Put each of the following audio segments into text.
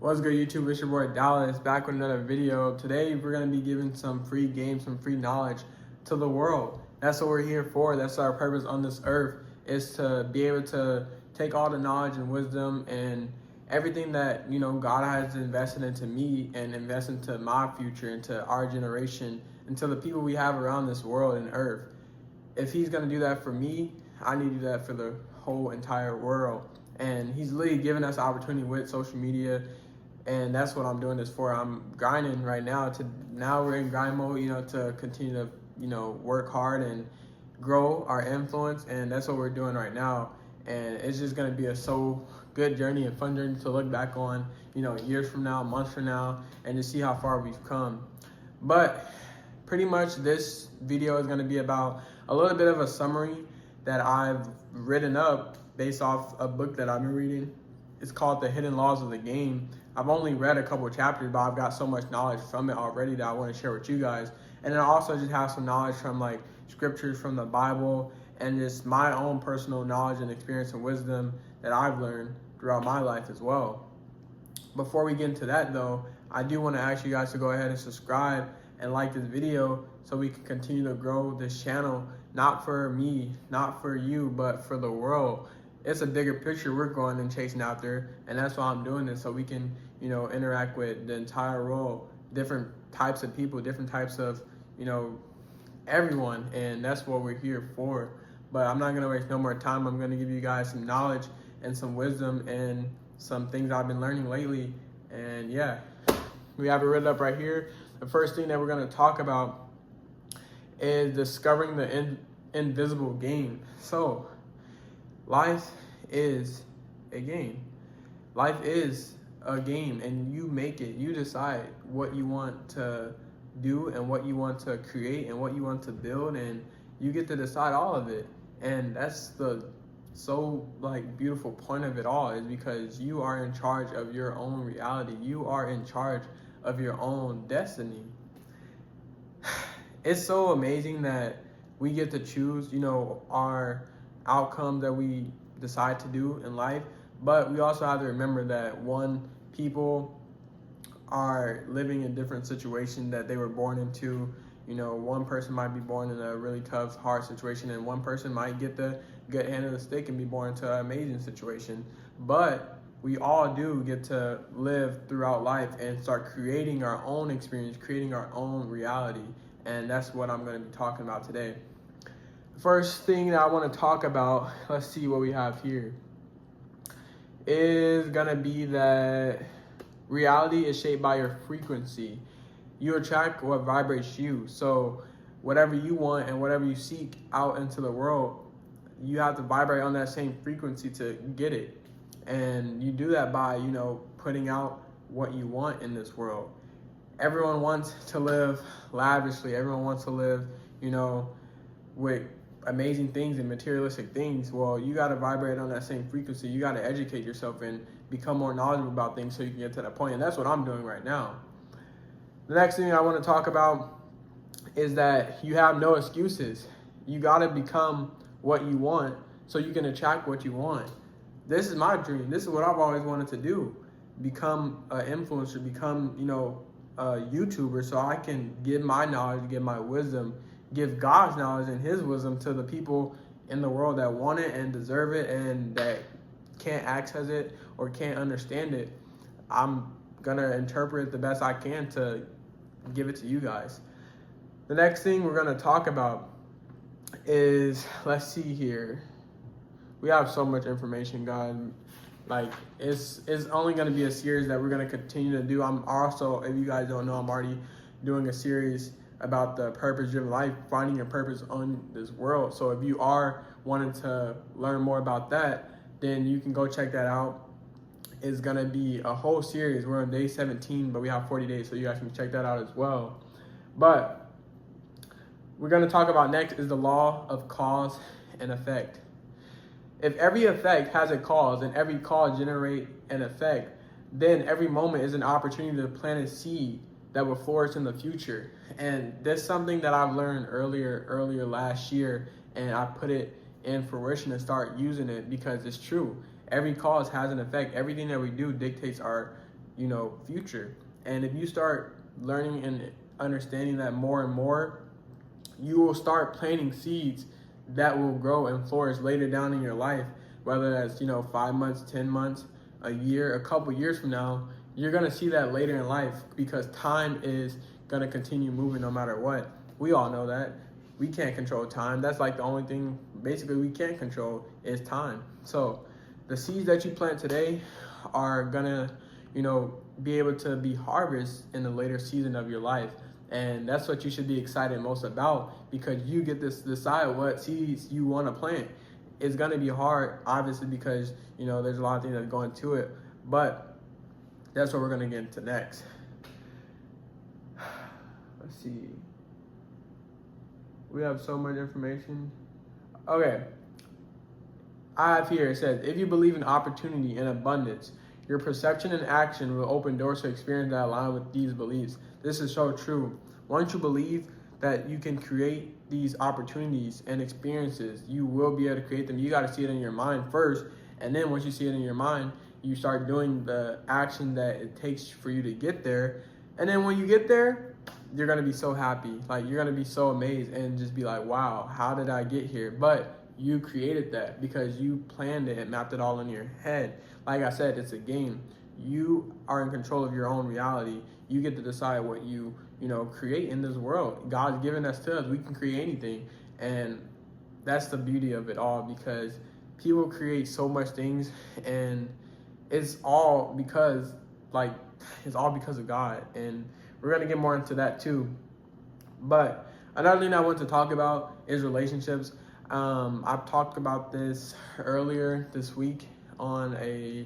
What's good, YouTube? It's your boy Dallas back with another video. Today we're going to be giving some free games, some free knowledge to the world. That's what we're here for. That's our purpose on this earth, is to be able to take all the knowledge and wisdom and everything that God has invested into me and invest into my future, into our generation, into the people we have around this world and earth. If he's going to do that for me, I need to do that for the whole entire world. And he's literally giving us opportunity with social media, and that's what I'm doing this for. I'm grinding right now. Now we're in grind mode, to continue to work hard and grow our influence, and that's what we're doing right now. And it's just gonna be a so good journey and fun journey to look back on, years from now, months from now, and to see how far we've come. But pretty much this video is gonna be about a little bit of a summary that I've written up based off a book that I've been reading. It's called The Hidden Laws of the Game. I've only read a couple of chapters, but I've got so much knowledge from it already that I want to share with you guys. And then I also just have some knowledge from like scriptures from the Bible and just my own personal knowledge and experience and wisdom that I've learned throughout my life as well. Before we get into that though, I do want to ask you guys to go ahead and subscribe and like this video so we can continue to grow this channel, not for me, not for you, but for the world. It's a bigger picture we're going and chasing out there, and that's why I'm doing this, so we can interact with the entire world, different types of people, different types of everyone, and that's what we're here for. But I'm not gonna waste no more time. I'm gonna give you guys some knowledge and some wisdom and some things I've been learning lately. And yeah, we have it written up right here. The first thing that we're gonna talk about is discovering the invisible game. So life is a game. Life is a game, and you make it. You decide what you want to do and what you want to create and what you want to build, and you get to decide all of it. And that's the beautiful point of it all, is because you are in charge of your own reality. You are in charge of your own destiny. It's so amazing that we get to choose, our outcome that we decide to do in life. But we also have to remember that people are living in different situations that they were born into. One person might be born in a really tough, hard situation, and one person might get the good end of the stick and be born into an amazing situation. But we all do get to live throughout life and start creating our own experience, creating our own reality. And that's what I'm going to be talking about today. First thing that I want to talk about, let's see what we have here, is gonna be that reality is shaped by your frequency. You attract what vibrates you. So whatever you want and whatever you seek out into the world, you have to vibrate on that same frequency to get it. And you do that by, putting out what you want in this world. Everyone wants to live lavishly. Everyone wants to live, with amazing things and materialistic things. Well, you got to vibrate on that same frequency. You got to educate yourself and become more knowledgeable about things so you can get to that point. And that's what I'm doing right now. The next thing I want to talk about is that you have no excuses. You got to become what you want so you can attract what you want. This is my dream. This is what I've always wanted to do. Become an influencer, become, a YouTuber, so I can give my knowledge, give my wisdom, give God's knowledge and his wisdom to the people in the world that want it and deserve it and that can't access it or can't understand it. I'm gonna interpret it the best I can to give it to you guys. The next thing we're gonna talk about is, let's see here. We have so much information, guys. It's only gonna be a series that we're gonna continue to do. I'm also, if you guys don't know, I'm already doing a series about the purpose-driven life, finding your purpose on this world. So if you are wanting to learn more about that, then you can go check that out. It's gonna be a whole series. We're on day 17, but we have 40 days, so you guys can check that out as well. But we're gonna talk about next is the law of cause and effect. If every effect has a cause and every cause generate an effect, then every moment is an opportunity to plant a seed that will flourish in the future. And that's something that I've learned earlier last year, and I put it in fruition and start using it because it's true. Every cause has an effect. Everything that we do dictates our, future. And if you start learning and understanding that more and more, you will start planting seeds that will grow and flourish later down in your life, whether that's 5 months, 10 months, a year, a couple years from now. You're going to see that later in life, because time is going to continue moving no matter what. We all know that. We can't control time. That's like the only thing basically we can't control is time. So the seeds that you plant today are going to be able to be harvested in the later season of your life. And that's what you should be excited most about, because you get to decide what seeds you want to plant. It's going to be hard, obviously, because, there's a lot of things that go into it. But that's what we're going to get into next. Let's see. We have so much information. Okay. I have here, it says, if you believe in opportunity and abundance, your perception and action will open doors to experience that align with these beliefs. This is so true. Once you believe that you can create these opportunities and experiences, you will be able to create them. You got to see it in your mind first. And then once you see it in your mind, you start doing the action that it takes for you to get there. And then when you get there, you're going to be so happy. Like, you're going to be so amazed and just be like, wow, how did I get here? But you created that because you planned it and mapped it all in your head. Like I said, it's a game. You are in control of your own reality. You get to decide what you create in this world. God's given us to us. We can create anything. And that's the beauty of it all, because people create so much things, and it's all because of God. And we're going to get more into that too. But another thing I want to talk about is relationships. I've talked about this earlier this week on a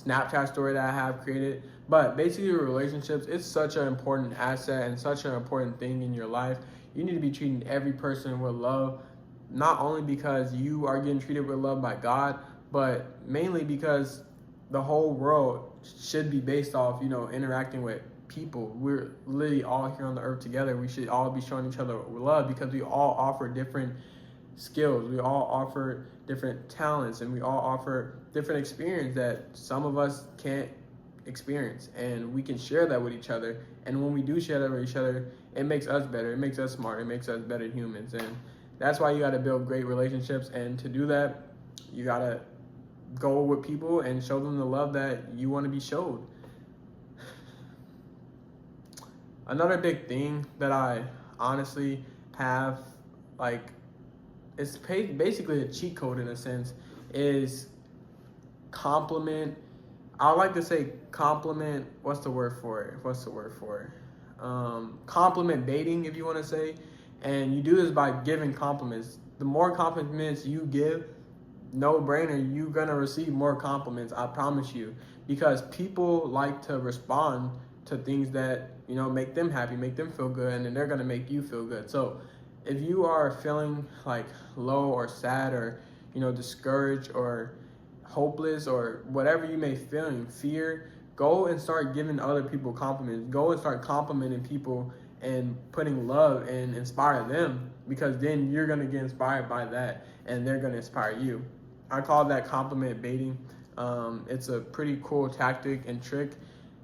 Snapchat story that I have created. But basically, relationships, it's such an important asset and such an important thing in your life. You need to be treating every person with love, not only because you are getting treated with love by God, but mainly because the whole world should be based off, interacting with people. We're literally all here on the earth together. We should all be showing each other love, because we all offer different skills. We all offer different talents, and we all offer different experience that some of us can't experience, and we can share that with each other. And when we do share that with each other, it makes us better, it makes us smarter, it makes us better humans. And that's why you got to build great relationships. And to do that, you got to go with people and show them the love that you want to be showed. Another big thing that I honestly have, it's basically a cheat code in a sense, is compliment. I like to say compliment. What's the word for it? Compliment baiting, if you want to say. And you do this by giving compliments. The more compliments you give, no brainer, you're gonna receive more compliments. I promise you, because people like to respond to things that make them happy, make them feel good, and then they're gonna make you feel good. So if you are feeling like low or sad or discouraged or hopeless or whatever you may feel in fear, go and start giving other people compliments. Go and start complimenting people and putting love and inspire them, because then you're going to get inspired by that and they're going to inspire you. I call that compliment baiting. It's a pretty cool tactic and trick.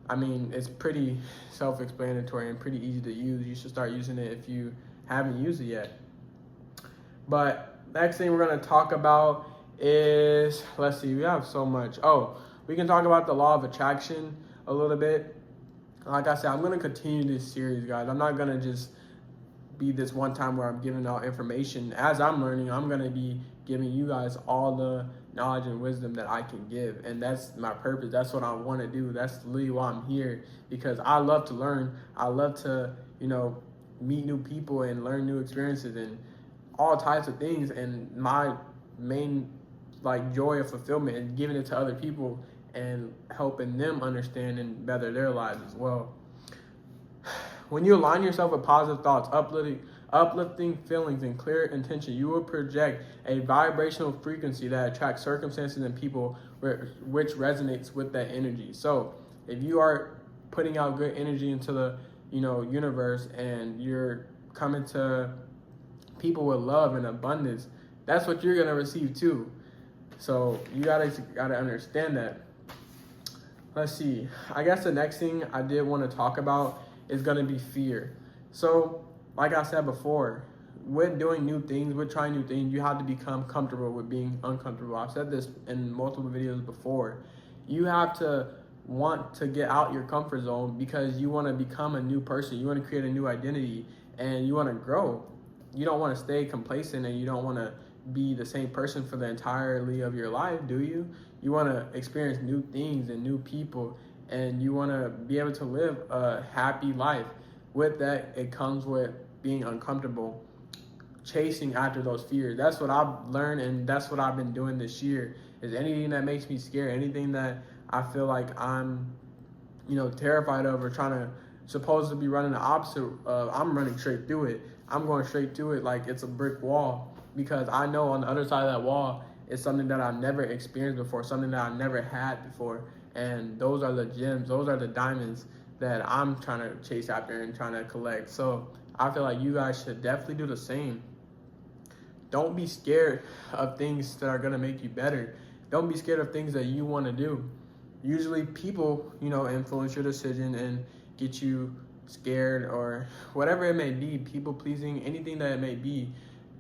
I mean, it's pretty self-explanatory and pretty easy to use. You should start using it if you haven't used it yet. But next thing we're going to talk about is, let's see, we have so much. We can talk about the law of attraction a little bit. Like I said, I'm going to continue this series, guys. I'm not going to just be this one time where I'm giving out information. As I'm learning, I'm going to be giving you guys all the knowledge and wisdom that I can give. And that's my purpose. That's what I want to do. That's literally why I'm here, because I love to learn. I love to, meet new people and learn new experiences and all types of things. And my main joy of fulfillment is giving it to other people and helping them understand and better their lives as well. When you align yourself with positive thoughts, uplifting feelings, and clear intention, you will project a vibrational frequency that attracts circumstances and people which resonates with that energy. So if you are putting out good energy into the universe, and you're coming to people with love and abundance, that's what you're going to receive too. So you gotta understand that. let's see. I guess the next thing I did want to talk about is going to be fear. So, like I said before, with doing new things, with trying new things, you have to become comfortable with being uncomfortable. I've said this in multiple videos before. You have to want to get out your comfort zone because you want to become a new person. You want to create a new identity and you want to grow. You don't want to stay complacent and you don't want to be the same person for the entirety of your life, do you? You want to experience new things and new people, and you want to be able to live a happy life. With that, it comes with being uncomfortable, chasing after those fears. That's what I've learned, and that's what I've been doing this year. Is anything that makes me scared, anything that I feel like I'm, terrified of, or trying to supposed to be running the opposite of, I'm running straight through it. I'm going straight through it like it's a brick wall, because I know on the other side of that wall is something that I've never experienced before, something that I've never had before. And those are the gems, those are the diamonds that I'm trying to chase after and trying to collect. So I feel like you guys should definitely do the same. Don't be scared of things that are going to make you better. Don't be scared of things that you want to do. Usually people, influence your decision and get you scared, or whatever it may be, people pleasing, anything that it may be.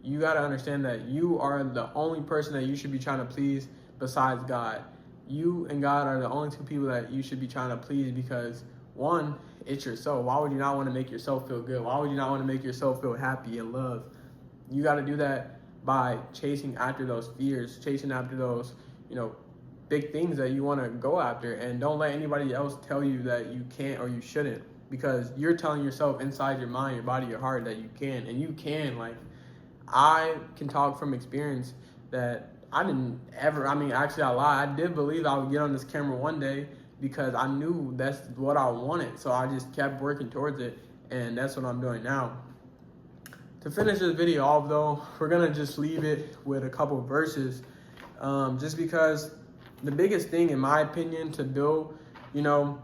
You got to understand that you are the only person that you should be trying to please besides God. You and God are the only two people that you should be trying to please, because one, it's yourself. Why would you not want to make yourself feel good? Why would you not want to make yourself feel happy and love? You got to do that by chasing after those fears, chasing after those, big things that you want to go after. And don't let anybody else tell you that you can't or you shouldn't, because you're telling yourself inside your mind, your body, your heart that you can. And you can. Like, I can talk from experience that I didn't ever, actually I lied. I did believe I would get on this camera one day because I knew that's what I wanted. So I just kept working towards it, and that's what I'm doing now. To finish this video off though, we're gonna just leave it with a couple verses, just because the biggest thing in my opinion to build, an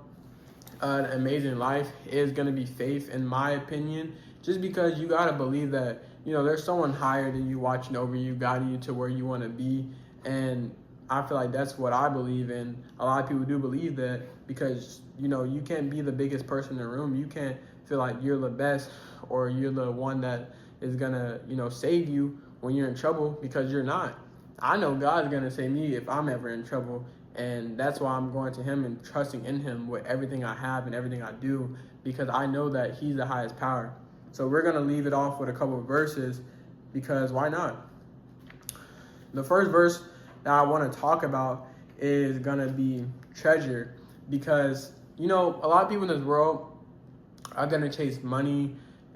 amazing life is gonna be faith, in my opinion, just because you gotta believe that, there's someone higher than you watching over you, guiding you to where you wanna be. And I feel like that's what I believe in. A lot of people do believe that, because, you can't be the biggest person in the room. You can't feel like you're the best or you're the one that is gonna, save you when you're in trouble, because you're not. I know God's gonna save me if I'm ever in trouble, and that's why I'm going to Him and trusting in Him with everything I have and everything I do, because I know that He's the highest power. So we're gonna leave it off with a couple of verses, because why not? The first verse that I want to talk about is gonna be treasure, because a lot of people in this world are gonna chase money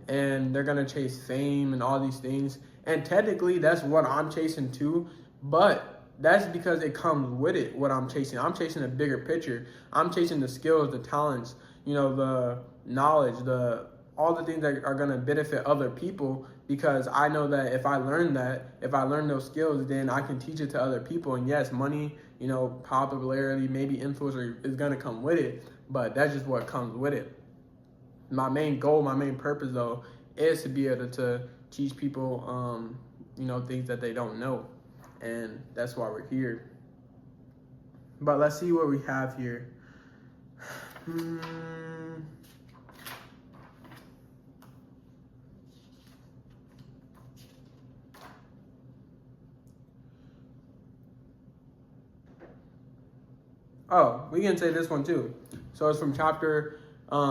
and they're gonna chase fame and all these things, and technically that's what I'm chasing too, but that's because it comes with it. What I'm chasing a bigger picture. I'm chasing the skills, the talents, the knowledge, all the things that are gonna benefit other people, because I know that if I learn those skills, then I can teach it to other people. And yes, money, popularity, maybe influence is gonna come with it, but that's just what comes with it. My main goal, my main purpose though, is to be able to teach people, things that they don't know. And that's why we're here. But let's see what we have here. Oh, we can say this one too. So it's from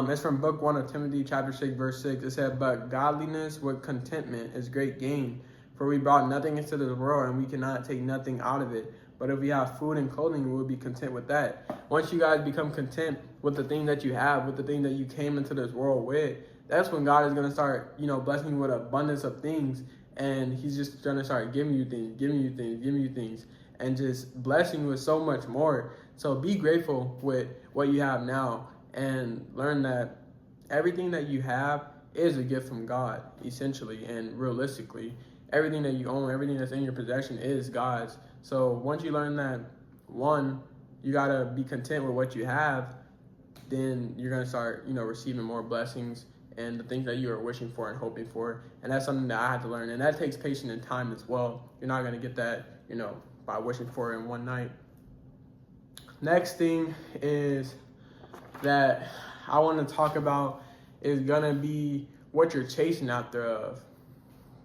it's from book 1 of Timothy, chapter 6, verse 6. It said, "But godliness with contentment is great gain. For we brought nothing into this world, and we cannot take nothing out of it. But if we have food and clothing, we will be content with that." Once you guys become content with the thing that you have, with the thing that you came into this world with, that's when God is going to start, blessing you with abundance of things. And He's just going to start giving you things, and just blessing you with so much more. So be grateful with what you have now, and learn that everything that you have is a gift from God, essentially and realistically. Everything that you own, everything that's in your possession is God's. So once you learn that, one, you gotta be content with what you have, then you're gonna start, receiving more blessings and the things that you are wishing for and hoping for. And that's something that I had to learn. And that takes patience and time as well. You're not gonna get that, by wishing for it in one night. Next thing is that I want to talk about is gonna be what you're chasing after of.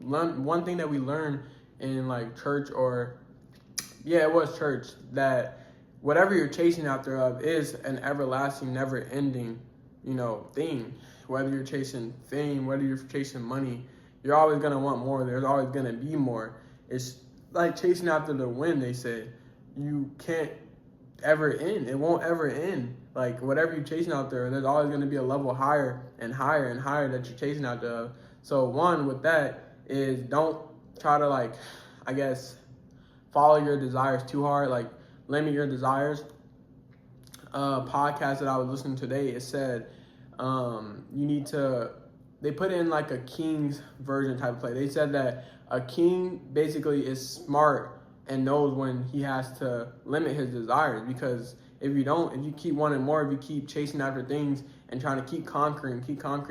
One thing that we learned in like church, or yeah, it was church, that whatever you're chasing after of is an everlasting, never ending, thing. Whether you're chasing fame, whether you're chasing money, you're always gonna want more. There's always gonna be more. It's like chasing after the wind, they say. You can't ever end. It won't ever end. Like whatever you're chasing out there's always gonna be a level higher and higher and higher that you're chasing out there. So one with that is, don't try to follow your desires too hard. Like limit your desires. Podcast that I was listening to today, it said they put it in like a king's version type of play. They said that a king basically is smart and knows when he has to limit his desires, because if you keep wanting more, if you keep chasing after things and trying to keep conquering, keep trying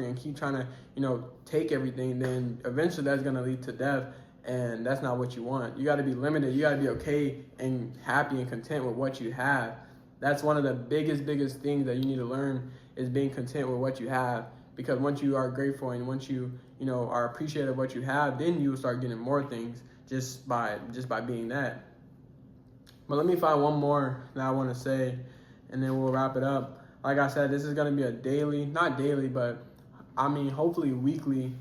to, take everything, then eventually that's going to lead to death. And that's not what you want. You got to be limited. You got to be okay and happy and content with what you have. That's one of the biggest things that you need to learn, is being content with what you have. Because once you are grateful and once you are appreciative of what you have, then you will start getting more things just by being that. But let me find one more that I want to say, and then we'll wrap it up. Like I said, this is going to be a daily, not daily, but hopefully weekly.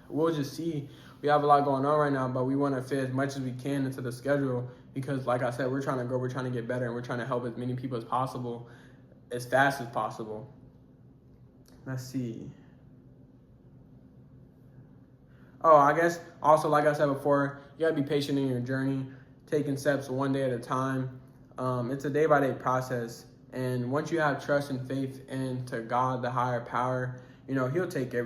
We'll just see. We have a lot going on right now, but we want to fit as much as we can into the schedule, because like I said, we're trying to grow, we're trying to get better, and we're trying to help as many people as possible, as fast as possible. Let's see. Oh, I guess also, like I said before, you gotta be patient in your journey, taking steps one day at a time. It's a day-by-day process, and once you have trust and faith into God, the higher power, He'll take care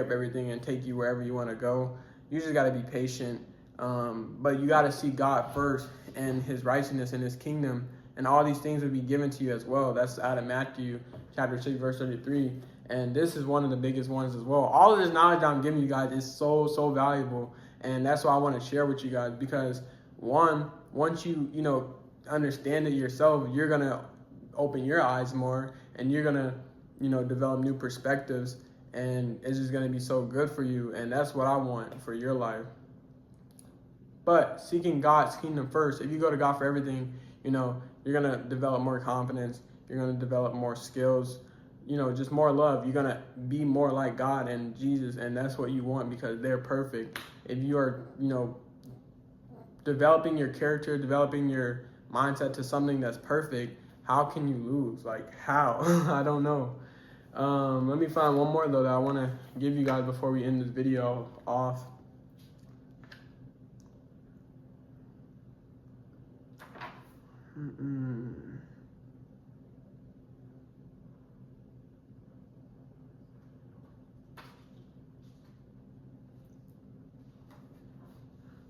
of everything and take you wherever you want to go. You just gotta be patient, but you gotta see God first and His righteousness and His kingdom, and all these things will be given to you as well. That's out of Matthew chapter 6, verse 33. And this is one of the biggest ones as well. All of this knowledge that I'm giving you guys is so valuable. And that's why I want to share with you guys, because once you understand it yourself, you're going to open your eyes more, and you're going to, develop new perspectives, and it's just going to be so good for you. And that's what I want for your life. But seeking God's kingdom first, if you go to God for everything, you're going to develop more confidence. You're going to develop more skills, just more love. You're going to be more like God and Jesus, and that's what you want, because they're perfect. If you are, developing your character, developing your mindset to something that's perfect, how can you lose? Like, how? I don't know. Let me find one more, though, that I want to give you guys before we end this video off.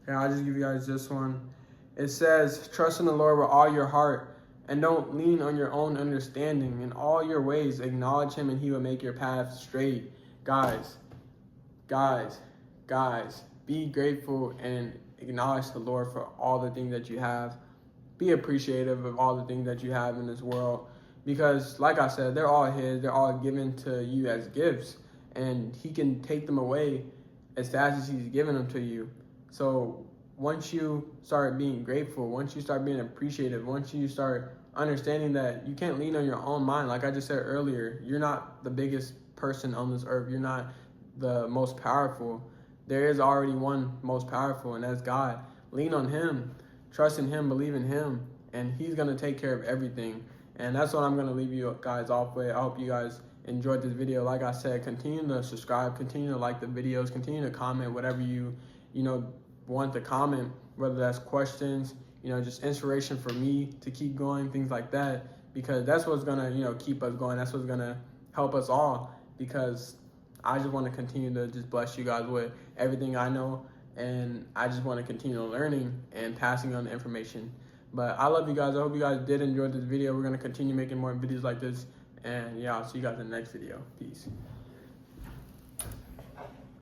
Okay, I'll just give you guys this one. It says, trust in the Lord with all your heart, and don't lean on your own understanding. In all your ways, acknowledge Him, and He will make your path straight. Guys, be grateful and acknowledge the Lord for all the things that you have. Be appreciative of all the things that you have in this world, because like I said, they're all His. They're all given to you as gifts, and He can take them away as fast as He's given them to you. So once you start being grateful, once you start being appreciative, once you start understanding that you can't lean on your own mind, like I just said earlier, you're not the biggest person on this earth. You're not the most powerful. There is already one most powerful, and that's God. Lean on Him, trust in Him, believe in Him, and He's going to take care of everything. And that's what I'm going to leave you guys off with. I hope you guys enjoyed this video. Like I said, continue to subscribe, continue to like the videos, continue to comment whatever you want to comment, whether that's questions, just inspiration for me to keep going, things like that, because that's what's gonna, keep us going. That's what's gonna help us all, because I just want to continue to just bless you guys with everything I know, and I just want to continue learning and passing on the information. But I love you guys. I hope you guys did enjoy this video. We're gonna continue making more videos like this, and yeah, I'll see you guys in the next video. Peace.